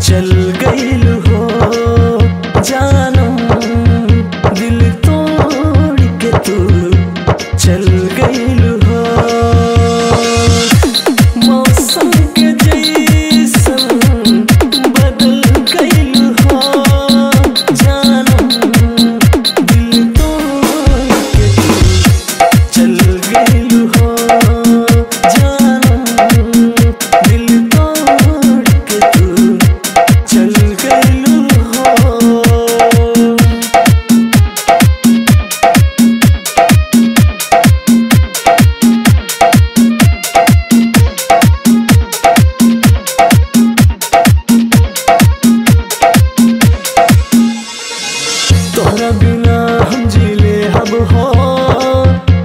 चल गईल हो जानम, दिल तोड़ के तू चल गईल हो। मौसम के जैसन बदल गईल हो जानम, दिल तोड़ के तू चल गईल हो जानम, दिल तोड़ के तू चल गईल हो। तोहरा बिना हम जीले हब हो,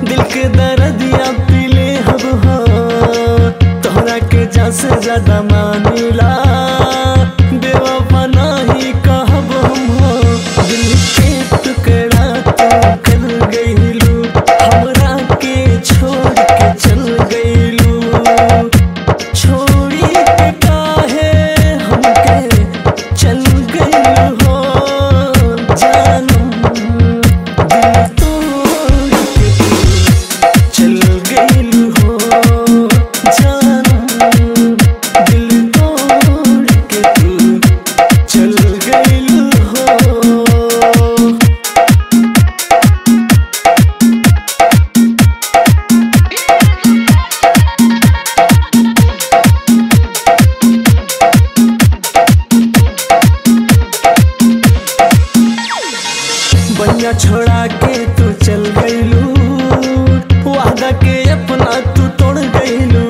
दिल के दर्दिया पीले हब हो। तोहरा के जा से ज्यादा मानिला, बेवफा नहीं कहब हम हो। दिल के टुकड़ा तू कर गइलू, हमरा के छोड़ के चल गइलू। छोड़ी के काहे हमके चल गइलू हो जानम, दिल तोड़ के तू चल गइलू हो जानम, दिल तोड़ के तू चल गइलू हो। बनिया छोड़ा के तू चल गइलू, वादा के अपना तू तोड़ गइलू।